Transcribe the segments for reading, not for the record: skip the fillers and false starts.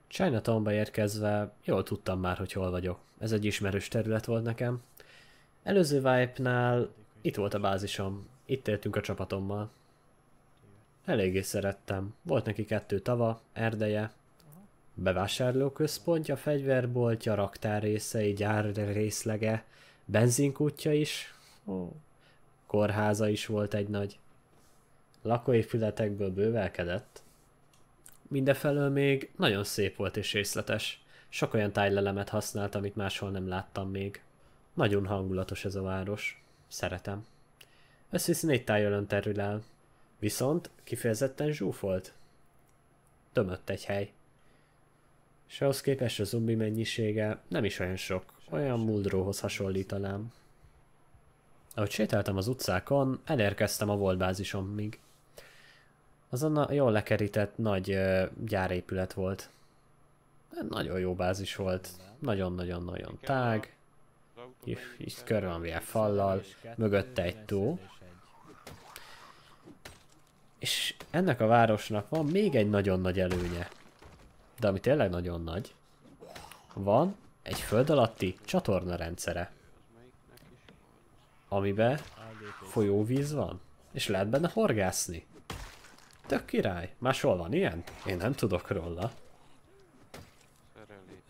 Chinatownba érkezve jól tudtam már, hogy hol vagyok. Ez egy ismerős terület volt nekem. Előző Vibe-nál itt volt a bázisom, itt éltünk a csapatommal. Eléggé szerettem. Volt neki 2 tava, erdeje, bevásárlóközpontja, fegyverboltja, raktárrészei, gyárrészlege, benzinkútja is. Ó, kórháza is volt egy nagy. Lakóépületekből bővelkedett. Mindefelől még nagyon szép volt és részletes. Sok olyan tájlelemet használt, amit máshol nem láttam még. Nagyon hangulatos ez a város. Szeretem. Összvisz 4 tájölön terül el. Viszont kifejezetten zsúfolt. Tömött egy hely. És ahhoz képest a zombi mennyisége nem is olyan sok. Olyan Muldróhoz hasonlítanám. Ahogy sétáltam az utcákon, elérkeztem a volt bázisomig. Azon a jól lekerített nagy gyárépület volt. Nagyon jó bázis volt. Nagyon-nagyon-nagyon tág. Itt körül van véve fallal. Mögötte egy tó. És ennek a városnak van még egy nagyon nagy előnye. De ami tényleg nagyon nagy. Van egy föld alatti csatornarendszere. Amiben folyóvíz van. És lehet benne horgászni. Tök király. Máshol van ilyen? Én nem tudok róla.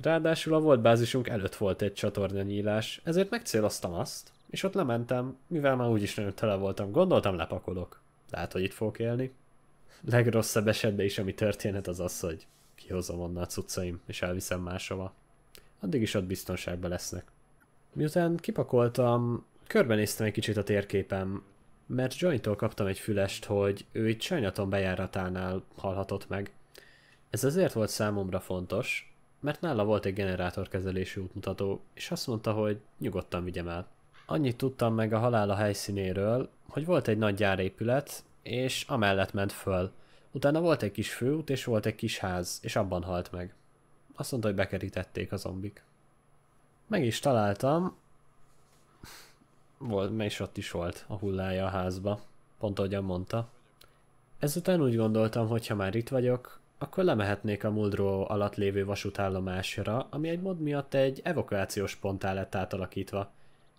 Ráadásul a volt bázisunk előtt volt egy csatornanyílás, ezért megcéloztam azt, és ott lementem, mivel már úgyis nagyon tele voltam, gondoltam lepakolok. Lehet, hogy itt fogok élni. Legrosszabb esetben is, ami történhet, az az, hogy kihozom onnan a cuccaim, és elviszem máshova. Addig is ott biztonságban lesznek. Miután kipakoltam, körbenéztem egy kicsit a térképen, mert Jointól kaptam egy fülest, hogy ő itt Chinatown bejáratánál halhatott meg. Ez azért volt számomra fontos, mert nála volt egy generátorkezelési útmutató, és azt mondta, hogy nyugodtan vigyem el. Annyit tudtam meg a halála helyszínéről, hogy volt egy nagy gyárépület, és amellett ment föl. Utána volt egy kis főút, és volt egy kis ház, és abban halt meg. Azt mondta, hogy bekerítették a zombik. Meg is találtam. És ott is volt a hullája a házba. Pont ahogyan mondta. Ezután úgy gondoltam, hogy ha már itt vagyok, akkor lemehetnék a Muldrow alatt lévő vasútállomásra, ami egy mod miatt egy evakuációs ponttá lett átalakítva.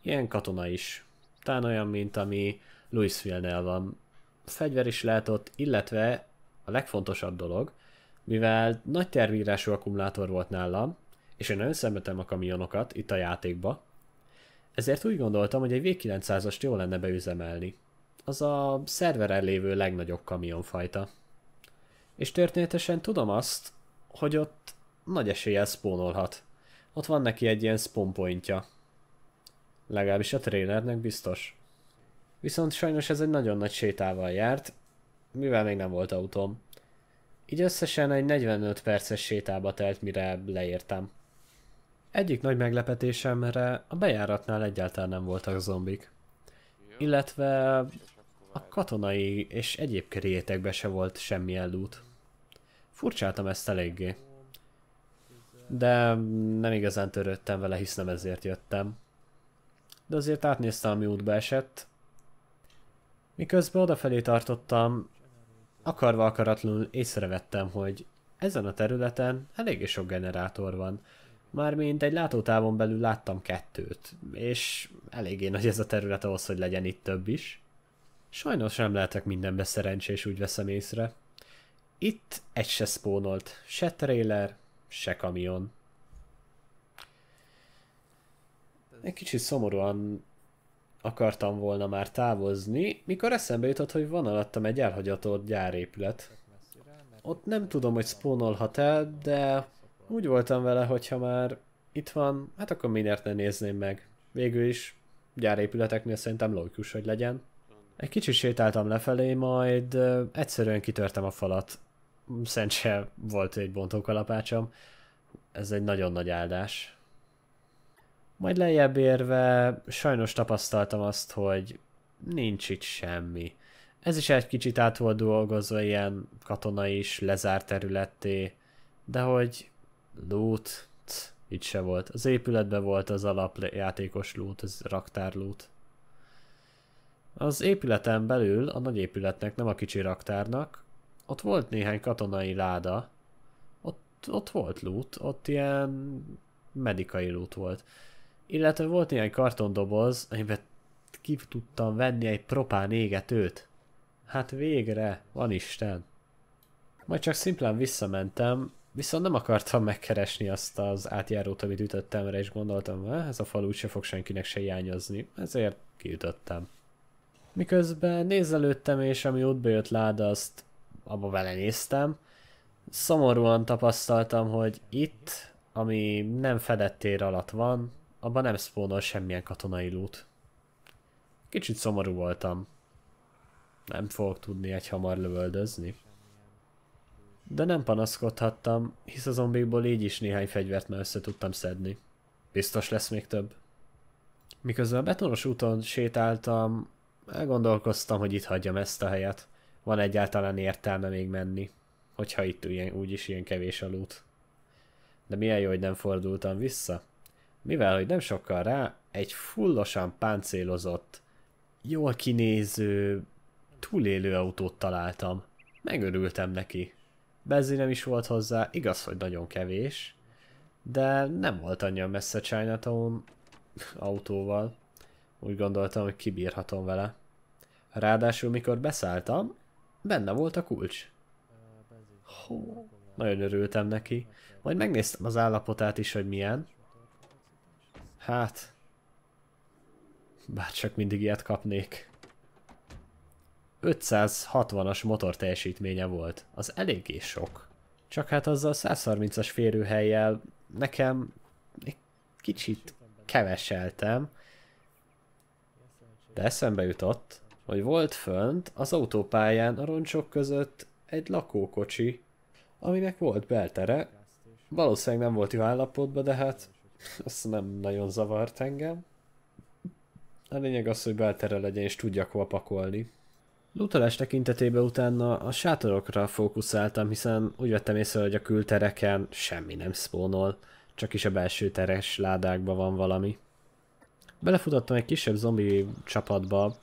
Ilyen katona is. Talán olyan, mint ami Louisville-nél van. Fegyver is lehet ott, illetve a legfontosabb dolog, mivel nagy tervírású akkumulátor volt nálam, és én nagyon szeretem a kamionokat itt a játékba, ezért úgy gondoltam, hogy egy V900-ast jó lenne beüzemelni. Az a szerveren lévő legnagyobb kamionfajta. És történetesen tudom azt, hogy ott nagy eséllyel spawnolhat. Ott van neki egy ilyen spawn pointja. Legalábbis a trailernek biztos. Viszont sajnos ez egy nagyon nagy sétával járt, mivel még nem volt autóm. Így összesen egy 45 perces sétába telt, mire leértem. Egyik nagy meglepetésemre a bejáratnál egyáltalán nem voltak zombik. Illetve a katonai és egyéb kerülyetekben se volt semmilyen loot. Furcsáltam ezt eléggé. De nem igazán törődtem vele, hisz nem ezért jöttem. De azért átnéztem, ami útba esett. Miközben odafelé tartottam, akarva akaratlanul észrevettem, hogy ezen a területen eléggé sok generátor van. Mármint egy látótávon belül láttam 2, és eléggé nagy ez a terület ahhoz, hogy legyen itt több is. Sajnos nem lehetek mindenbe szerencsés, úgy veszem észre. Itt egy se spawnolt, se trailer, se kamion. Egy kicsit szomorúan akartam volna már távozni, mikor eszembe jutott, hogy van alattam egy elhagyatott gyárépület. Ott nem tudom, hogy spawnolhat el, de úgy voltam vele, hogyha már itt van, hát akkor mindjárt ne nézném meg. Végül is gyárépületeknél szerintem logikus, hogy legyen. Egy kicsit sétáltam lefelé, majd egyszerűen kitörtem a falat. Szent se volt egy bontókalapácsom. Ez egy nagyon nagy áldás. Majd lejjebb érve sajnos tapasztaltam azt, hogy nincs itt semmi. Ez is egy kicsit át volt dolgozva, ilyen katona is, lezárt területté, de hogy loot, itt se volt. Az épületben volt az alapjátékos loot, az raktár loot. Az épületen belül, a nagy épületnek, nem a kicsi raktárnak, ott volt néhány katonai láda. Ott ott volt loot, ott ilyen medikai loot volt. Illetve volt néhány kartondoboz, amiben ki tudtam venni egy propán égetőt. Hát végre, van Isten. Majd csak szimplán visszamentem, viszont nem akartam megkeresni azt az átjárót, amit ütöttem rá, és gondoltam, ez a falu úgyse fog senkinek se hiányozni, ezért kiütöttem. Miközben nézelődtem, és ami útba jött láda, azt abba belenéztem, szomorúan tapasztaltam, hogy itt, ami nem fedett tér alatt van, abban nem spónol semmilyen katonai loot. Kicsit szomorú voltam. Nem fogok tudni egy hamar lövöldözni. De nem panaszkodhattam, hisz a zombikból így is néhány fegyvert már össze tudtam szedni. Biztos lesz még több. Miközben a betonos úton sétáltam, elgondolkoztam, hogy itt hagyjam ezt a helyet. Van egyáltalán értelme még menni, hogyha itt úgyis ilyen kevés a loot. De milyen jó, hogy nem fordultam vissza. Mivel, hogy nem sokkal rá, egy fullosan páncélozott, jól kinéző, túlélő autót találtam. Megörültem neki. Benzinem is volt hozzá, igaz, hogy nagyon kevés, de nem volt annyira messze Chinatown autóval. Úgy gondoltam, hogy kibírhatom vele. Ráadásul, mikor beszálltam, benne volt a kulcs. Hó, nagyon örültem neki. Majd megnéztem az állapotát is, hogy milyen. Hát, bárcsak mindig ilyet kapnék. 560-as motor teljesítménye volt. Az eléggé sok. Csak hát azzal 130-as férőhellyel nekem egy kicsit keveseltem. De eszembe jutott, hogy volt fönt az autópályán a roncsok között egy lakókocsi, aminek volt beltere. Valószínűleg nem volt jó állapotban, de hát azt nem nagyon zavart engem. A lényeg az, hogy beltere legyen és tudjak hova pakolni. Lootolás tekintetében utána a sátorokra fókuszáltam, hiszen úgy vettem észre, hogy a kültereken semmi nem spónol, csak is a belső teres ládákban van valami. Belefutottam egy kisebb zombi csapatba,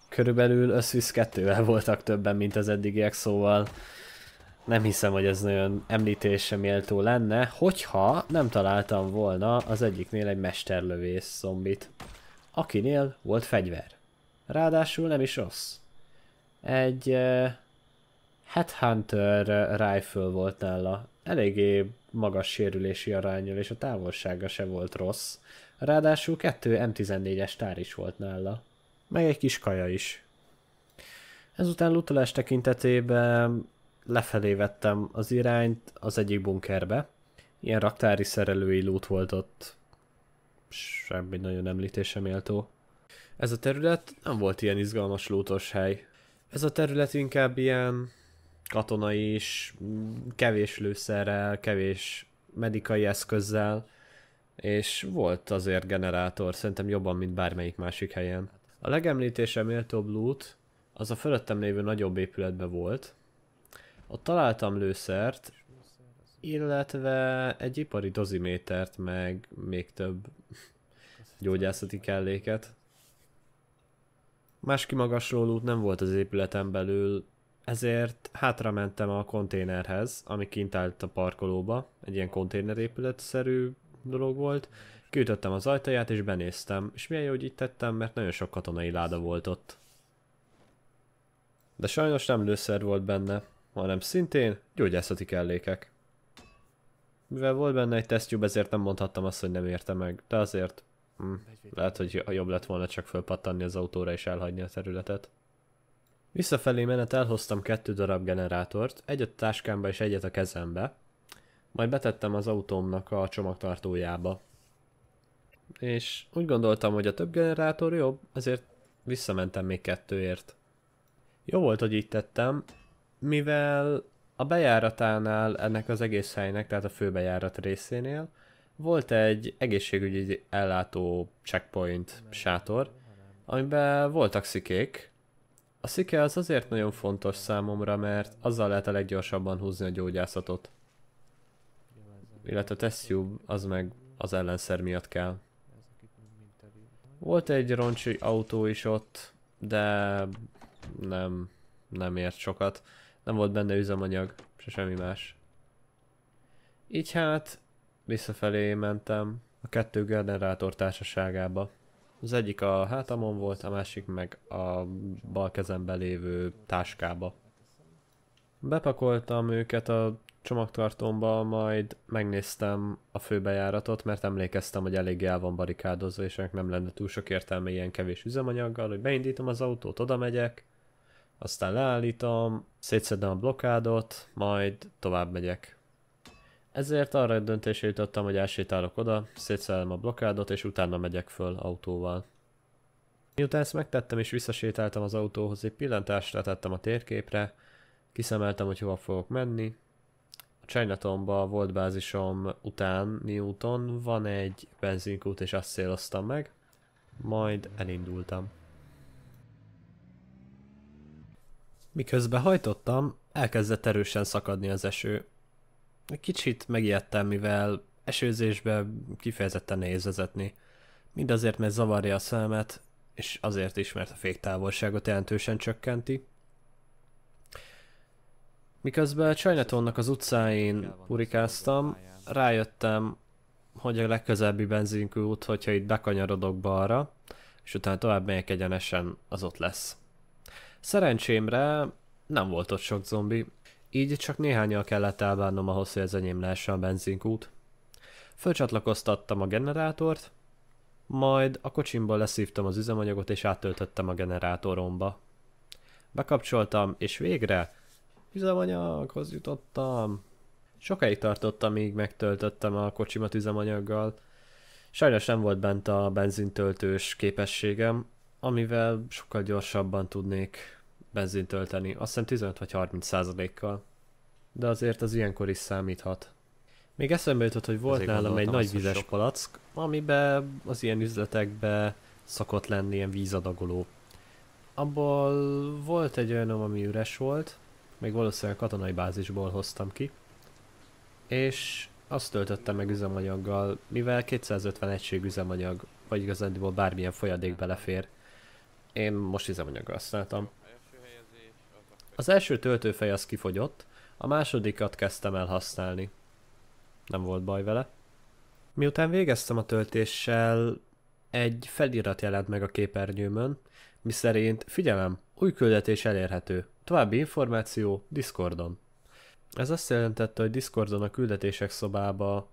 körülbelül összvisz 2-vel voltak többen, mint az eddigiek, szóval nem hiszem, hogy ez nagyon említésre méltó lenne, hogyha nem találtam volna az egyiknél egy mesterlövész zombit, akinél volt fegyver. Ráadásul nem is rossz. Egy Headhunter rifle volt nála. Eléggé magas sérülési aránnyal, és a távolsága se volt rossz. Ráadásul 2 M14-es tár is volt nála. Meg egy kis kaja is. Ezután lootolás tekintetében lefelé vettem az irányt az egyik bunkerbe. Ilyen raktári szerelői loot volt ott. Semmi nagyon említése méltó. Ez a terület nem volt ilyen izgalmas lootos hely. Ez a terület inkább ilyen katonai is, kevés lőszerrel, kevés medikai eszközzel, és volt azért generátor, szerintem jobban, mint bármelyik másik helyen. A legemlítése méltóbb loot az a fölöttem lévő nagyobb épületben volt. Ott találtam lőszert, illetve egy ipari dozimétert, meg még több gyógyászati kelléket. Más kimagasló loot nem volt az épületen belül, ezért hátra mentem a konténerhez, ami kint állt a parkolóba, egy ilyen konténerépületszerű dolog volt. Kiütöttem az ajtaját és benéztem, és milyen jó, hogy így tettem, mert nagyon sok katonai láda volt ott. De sajnos nem lőszer volt benne, hanem szintén gyógyászati kellékek. Mivel volt benne egy tesztjúb, ezért nem mondhattam azt, hogy nem érte meg, de azért lehet, hogy jobb lett volna csak fölpattanni az autóra és elhagyni a területet. Visszafelé menet elhoztam 2 darab generátort, egyet a táskámba és egyet a kezembe, majd betettem az autómnak a csomagtartójába. És úgy gondoltam, hogy a több generátor jobb, ezért visszamentem még 2-ért. Jó volt, hogy így tettem, mivel a bejáratánál ennek az egész helynek, tehát a főbejárat részénél volt egy egészségügyi ellátó checkpoint sátor, amiben voltak szikék. A szike az azért nagyon fontos számomra, mert azzal lehet a leggyorsabban húzni a gyógyászatot. Illetve a tesztjúb az meg az ellenszer miatt kell. Volt egy roncsi autó is ott, de nem ért sokat. Nem volt benne üzemanyag, se semmi más. Így hát visszafelé mentem a kettő generátor társaságába. Az egyik a hátamon volt, a másik meg a bal kezemben lévő táskába. Bepakoltam őket a csomagtartómba, majd megnéztem a főbejáratot, mert emlékeztem, hogy eléggé el van barikádozva, és ennek nem lenne túl sok értelme ilyen kevés üzemanyaggal, hogy beindítom az autót, oda megyek, aztán leállítom, szétszedem a blokkádot, majd tovább megyek. Ezért arra egy döntésre jutottam, hogy elsétálok oda, szétszedem a blokkádot, és utána megyek föl autóval. Miután ezt megtettem és visszasétáltam az autóhoz, egy pillantást letettem a térképre, kiszemeltem, hogy hova fogok menni. A Chinatownba volt bázisom után Newton van egy benzinkút, és azt céloztam meg, majd elindultam. Miközben hajtottam, elkezdett erősen szakadni az eső. Kicsit megijedtem, mivel esőzésbe kifejezetten nehéz vezetni. Mindazért, mert zavarja a szememet, és azért is, mert a féktávolságot jelentősen csökkenti. Miközben a Chinatownnak az utcáin purikáztam, rájöttem, hogy a legközelebbi benzinkút, hogyha itt bekanyarodok balra, és utána tovább megyek egyenesen, az ott lesz. Szerencsémre nem volt ott sok zombi, így csak néhányal kellett elbánnom ahhoz, hogy ez enyém lehessen a benzinkút. Fölcsatlakoztattam a generátort, majd a kocsimból leszívtam az üzemanyagot és áttöltöttem a generátoromba. Bekapcsoltam, és végre üzemanyaghoz jutottam. Sokáig tartott, amíg megtöltöttem a kocsimat üzemanyaggal. Sajnos nem volt bent a benzintöltős képességem, amivel sokkal gyorsabban tudnék benzint tölteni, azt hiszem 15 vagy 30%-kal. De azért az ilyenkor is számíthat. Még eszembe jutott, hogy volt nálam egy nagy vizes palack, amiben az ilyen üzletekben szokott lenni ilyen vízadagoló. Abból volt egy olyan, ami üres volt, még valószínűleg katonai bázisból hoztam ki, és azt töltöttem meg üzemanyaggal, mivel 250 egység üzemanyag, vagy igazándiból bármilyen folyadék belefér. Én most üzemanyaggal használtam. Az első töltőfej az kifogyott, a másodikat kezdtem el használni. Nem volt baj vele. Miután végeztem a töltéssel, egy felirat jelent meg a képernyőmön, miszerint figyelem, új küldetés elérhető. További információ Discordon. Ez azt jelentette, hogy Discordon a küldetések szobába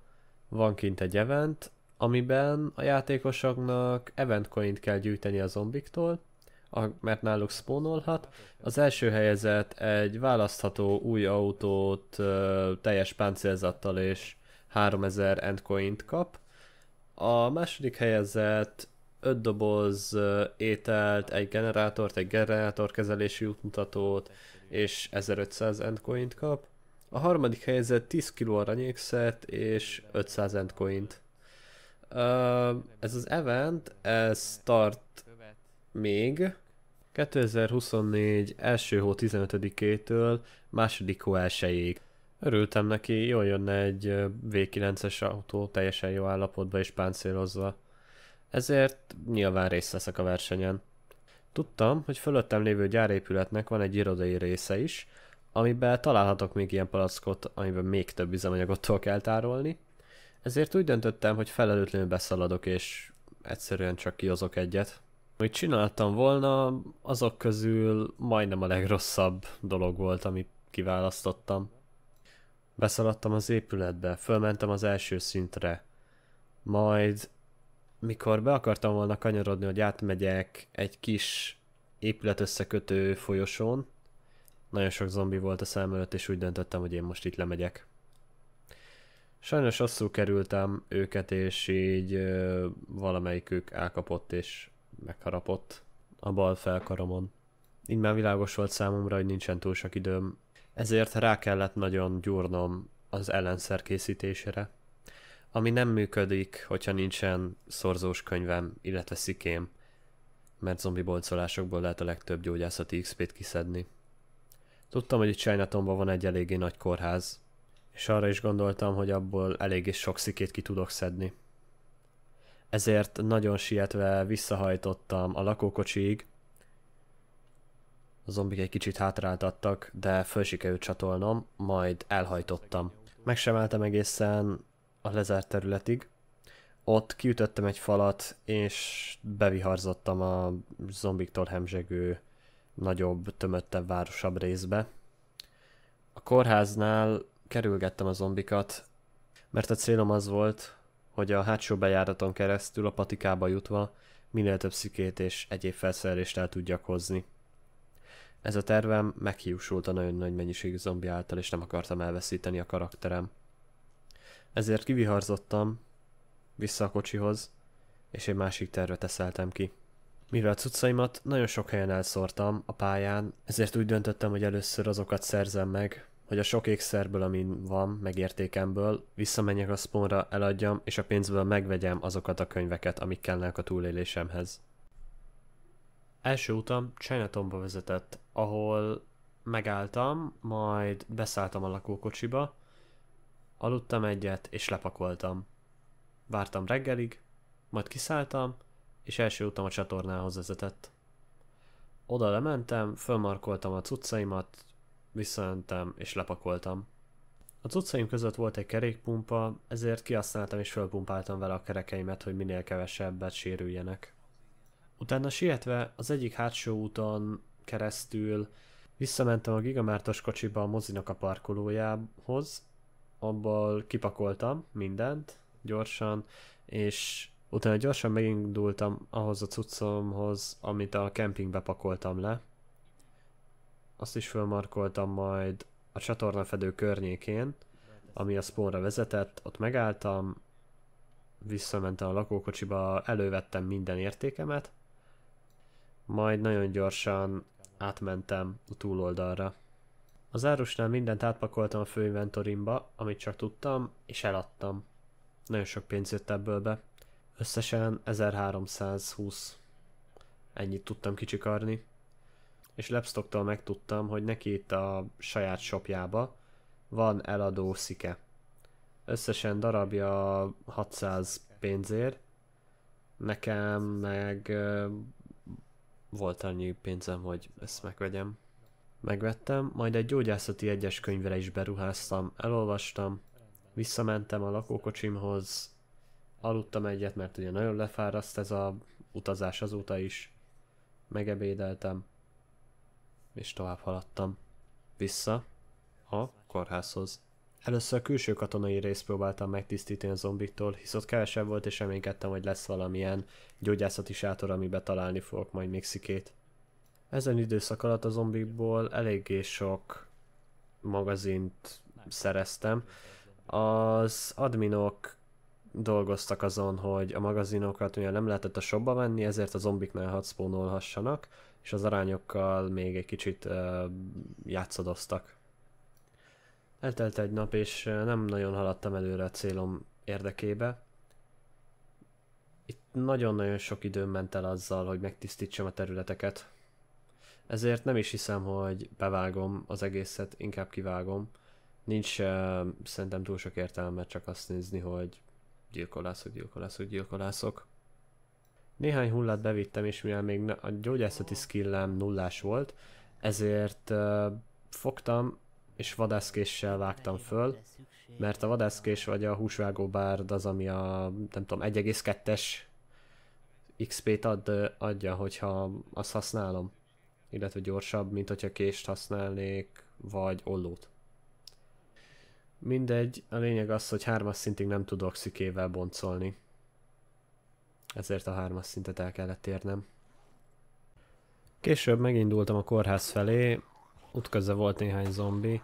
van kint egy event, amiben a játékosoknak event coint kell gyűjteni a zombiktól, mert náluk spawnolhat. Az első helyezett egy választható új autót teljes páncélzattal és 3000 endcoint kap. A második helyezett 5 doboz ételt, egy generátort, egy generátorkezelési útmutatót és 1500 endcoint kap. A harmadik helyezett 10 kg aranyékszert és 500 endcoint. Ez az event, ez tart még 2024 első hó 15-től második hó 1-ig. Örültem neki, jól jönne egy V9-es autó teljesen jó állapotban és páncélozva. Ezért nyilván részt veszek a versenyen. Tudtam, hogy fölöttem lévő gyárépületnek van egy irodai része is, amiben találhatok még ilyen palackot, amiben még több üzemanyagot tudok eltárolni. Ezért úgy döntöttem, hogy felelőtlenül beszaladok és egyszerűen csak kihozok egyet. Amit csináltam volna, azok közül majdnem a legrosszabb dolog volt, amit kiválasztottam. Beszaladtam az épületbe, fölmentem az első szintre. Majd, mikor be akartam volna kanyarodni, hogy átmegyek egy kis épületösszekötő folyosón, nagyon sok zombi volt a szám előtt, és úgy döntöttem, hogy én most itt lemegyek. Sajnos rosszul kerültem őket, és így valamelyikük elkapott és megharapott a bal felkaromon. Így már világos volt számomra, hogy nincsen túl sok időm, ezért rá kellett nagyon gyúrnom az ellenszer készítésére, ami nem működik, hogyha nincsen szorzós könyvem, illetve szikém, mert zombi bolcolásokból lehet a legtöbb gyógyászati XP-t kiszedni. Tudtam, hogy itt Chinatownban van egy eléggé nagy kórház, és arra is gondoltam, hogy abból eléggé sok szikét ki tudok szedni. Ezért nagyon sietve visszahajtottam a lakókocsiig. A zombik egy kicsit hátráltattak, de föl sikerült csatolnom, majd elhajtottam. Meg sem álltam egészen a lezárt területig. Ott kiütöttem egy falat, és beviharzottam a zombiktól hemzsegő, nagyobb, tömöttebb, városabb részbe. A kórháznál kerülgettem a zombikat, mert a célom az volt, hogy a hátsó bejáraton keresztül a patikába jutva minél több szikét és egyéb felszerelést el tudjak hozni. Ez a tervem meghiúsult a nagyon nagy mennyiségű zombi által, és nem akartam elveszíteni a karakterem. Ezért kiviharzottam vissza a kocsihoz, és egy másik tervet eszeltem ki. Mivel cuccaimat nagyon sok helyen elszórtam a pályán, ezért úgy döntöttem, hogy először azokat szerzem meg, hogy a sok ékszerből, amin van, meg értékemből, visszamenjek a spawnra, eladjam, és a pénzből megvegyem azokat a könyveket, amik kellnek a túlélésemhez. Első utam Chinatownba vezetett, ahol megálltam, majd beszálltam a lakókocsiba, aludtam egyet, és lepakoltam. Vártam reggelig, majd kiszálltam, és első utam a csatornához vezetett. Oda lementem, fölmarkoltam a cuccaimat, visszamentem és lepakoltam. A cuccaim között volt egy kerékpumpa, ezért kihasználtam és fölpumpáltam vele a kerekeimet, hogy minél kevesebbet sérüljenek. Utána sietve az egyik hátsó úton keresztül visszamentem a Gigamártos kocsiba a mozinak a parkolójához, abból kipakoltam mindent gyorsan, és utána gyorsan megindultam ahhoz a cuccomhoz, amit a kempingbe pakoltam le. Azt is fölmarkoltam, majd a csatornafedő környékén, ami a spawnra vezetett, ott megálltam, visszamentem a lakókocsiba, elővettem minden értékemet, majd nagyon gyorsan átmentem a túloldalra. Az árusnál mindent átpakoltam a fő inventorimba, amit csak tudtam, és eladtam. Nagyon sok pénz jött ebből be. Összesen 1320. Ennyit tudtam kicsikarni. És Lapstocktól megtudtam, hogy neki itt a saját shopjába van eladó szike. Összesen darabja 600 pénzért. Nekem meg volt annyi pénzem, hogy ezt megvegyem. Megvettem, majd egy gyógyászati egyes könyvre is beruháztam, elolvastam, visszamentem a lakókocsimhoz, aludtam egyet, mert ugye nagyon lefáraszt ez a utazás azóta is, megebédeltem, és tovább haladtam vissza a kórházhoz. Először a külső katonai részt próbáltam megtisztítani a zombiktól, hisz ott kevesebb volt, és reménykedtem, hogy lesz valamilyen gyógyászati sátor, amiben találni fogok majd még szikét. Ezen időszak alatt a zombikból eléggé sok magazint szereztem. Az adminok dolgoztak azon, hogy a magazinokat ugye nem lehetett a shopba venni, ezért a zombiknál hadd spawnolhassanak, és az arányokkal még egy kicsit játszadoztak. Eltelt egy nap, és nem nagyon haladtam előre a célom érdekébe. Itt nagyon-nagyon sok időm ment el azzal, hogy megtisztítsam a területeket. Ezért nem is hiszem, hogy bevágom az egészet, inkább kivágom. Nincs szerintem túl sok értelme csak azt nézni, hogy gyilkolászok. Néhány hullát bevittem, és mivel még a gyógyászati skillem nullás volt, ezért fogtam és vadászkéssel vágtam föl, mert a vadászkés vagy a húsvágó bárd az, ami a nem tudom 1,2-es XP-t adja, hogyha azt használom. Illetve gyorsabb, mint hogyha kést használnék, vagy ollót. Mindegy, a lényeg az, hogy 3-as szintig nem tudok szikével boncolni. Ezért a 3-as szintet el kellett érnem. Később megindultam a kórház felé, útközben volt néhány zombi,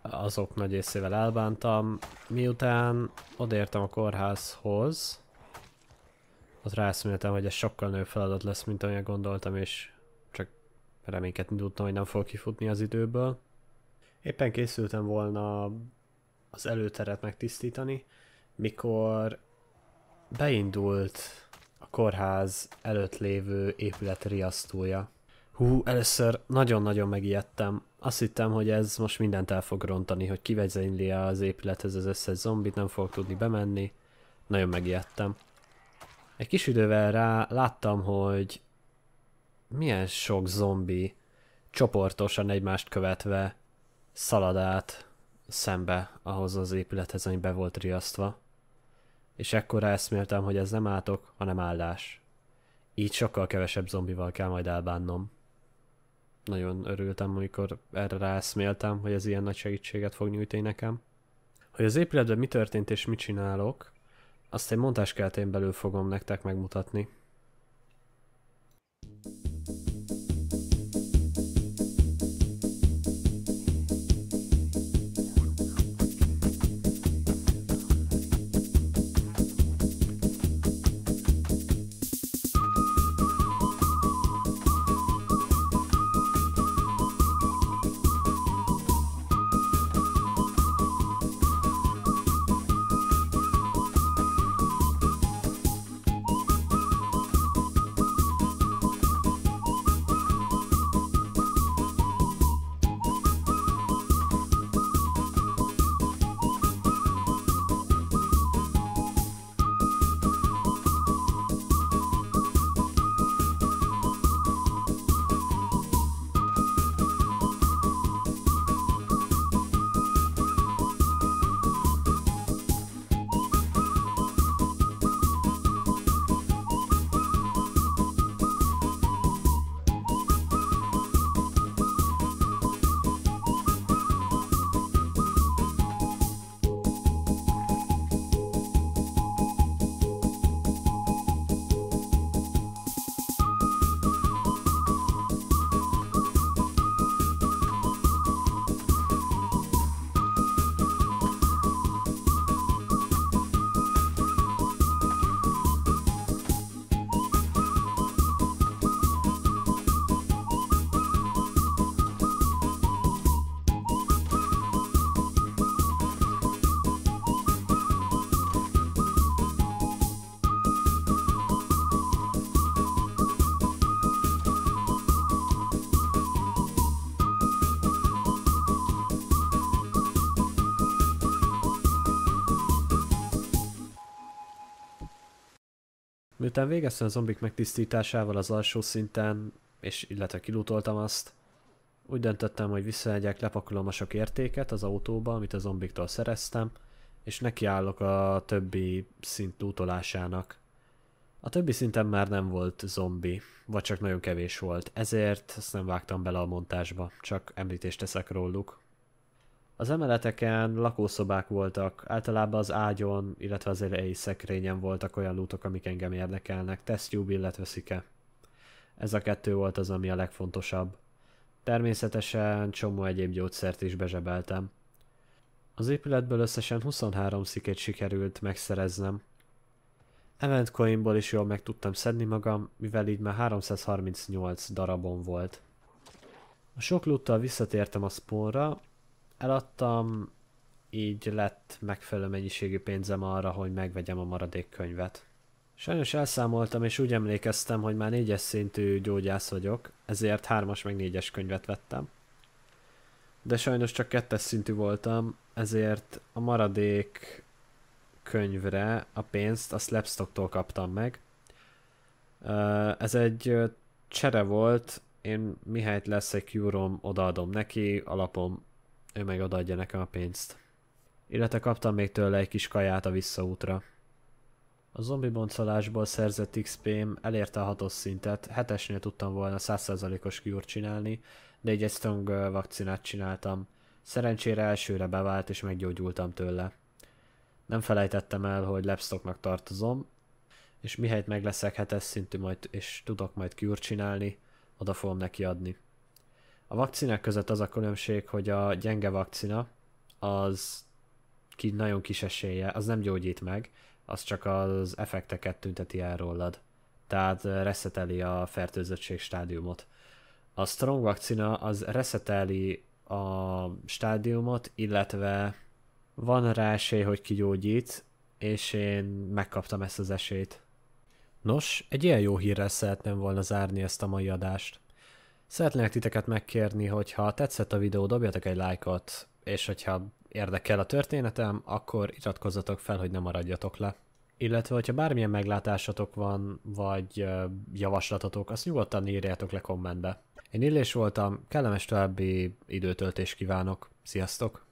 azok nagy részével elbántam. Miután odaértem a kórházhoz, ott ráeszméltem, hogy ez sokkal nagyobb feladat lesz, mint amilyen gondoltam, és csak reménykedni tudtam, hogy nem fog kifutni az időből. Éppen készültem volna az előteret megtisztítani, mikor beindult a kórház előtt lévő épület riasztója. Először nagyon-nagyon megijedtem. Azt hittem, hogy ez most mindent el fog rontani, hogy kivezényli az épülethez az összes zombit, nem fogok tudni bemenni. Nagyon megijedtem. Egy kis idővel rá láttam, hogy milyen sok zombi csoportosan egymást követve szalad át szembe ahhoz az épülethez, ami be volt riasztva. És ekkora eszméltem, hogy ez nem átok, hanem állás. Így sokkal kevesebb zombival kell majd elbánnom. Nagyon örültem, amikor erre ráeszméltem, hogy ez ilyen nagy segítséget fog nyújtani nekem. Hogy az épületben mi történt és mit csinálok, azt egy montázskeretén belül fogom nektek megmutatni. Miután végeztem a zombik megtisztításával az alsó szinten, és illetve kilútoltam azt, úgy döntöttem, hogy visszamegyek, lepakolom a sok értéket az autóba, amit a zombiktól szereztem, és nekiállok a többi szint lootolásának. A többi szinten már nem volt zombi, vagy csak nagyon kevés volt, ezért ezt nem vágtam bele a montásba, csak említést teszek róluk. Az emeleteken lakószobák voltak, általában az ágyon, illetve az elejé szekrényen voltak olyan lootok, amik engem érdekelnek, tesztjúb, illetve szike. Ez a kettő volt az, ami a legfontosabb. Természetesen csomó egyéb gyógyszert is bezsebeltem. Az épületből összesen 23 szikét sikerült megszereznem. Event coinból is jól meg tudtam szedni magam, mivel így már 338 darabon volt. A sok loottal visszatértem a spawnra, eladtam, így lett megfelelő mennyiségű pénzem arra, hogy megvegyem a maradék könyvet. Sajnos elszámoltam, és úgy emlékeztem, hogy már 4-es szintű gyógyász vagyok, ezért 3-as meg 4-es könyvet vettem. De sajnos csak 2-es szintű voltam, ezért a maradék könyvre a pénzt a Slapstocktól kaptam meg. Ez egy csere volt, én mihelyt lesz egy Q-rom, odaadom neki, alapom, ő meg odaadja nekem a pénzt. Illetve kaptam még tőle egy kis kaját a visszaútra. A zombi boncolásból szerzett XP-m elérte a 6-os szintet, 7-esnél tudtam volna 100%-os Q-t csinálni, de így egy Strong vakcinát csináltam. Szerencsére elsőre bevált és meggyógyultam tőle. Nem felejtettem el, hogy Lapstocknak tartozom, és mihelyt meg leszek 7-es szintű és tudok majd Q-t csinálni, oda fogom neki adni. A vakcinák között az a különbség, hogy a gyenge vakcina az nagyon kis esélye, az nem gyógyít meg, az csak az effekteket tünteti el rólad. Tehát reszeteli a fertőzöttség stádiumot. A Strong vakcina az reszeteli a stádiumot, illetve van rá esély, hogy kigyógyít, és én megkaptam ezt az esélyt. Nos, egy ilyen jó hírrel szeretném volna zárni ezt a mai adást. Szeretnék titeket megkérni, hogy ha tetszett a videó, dobjatok egy lájkot, és hogyha érdekel a történetem, akkor iratkozzatok fel, hogy ne maradjatok le. Illetve, hogyha bármilyen meglátásatok van, vagy javaslatotok, azt nyugodtan írjátok le kommentbe. Én Illés voltam, kellemes további időtöltést kívánok. Sziasztok!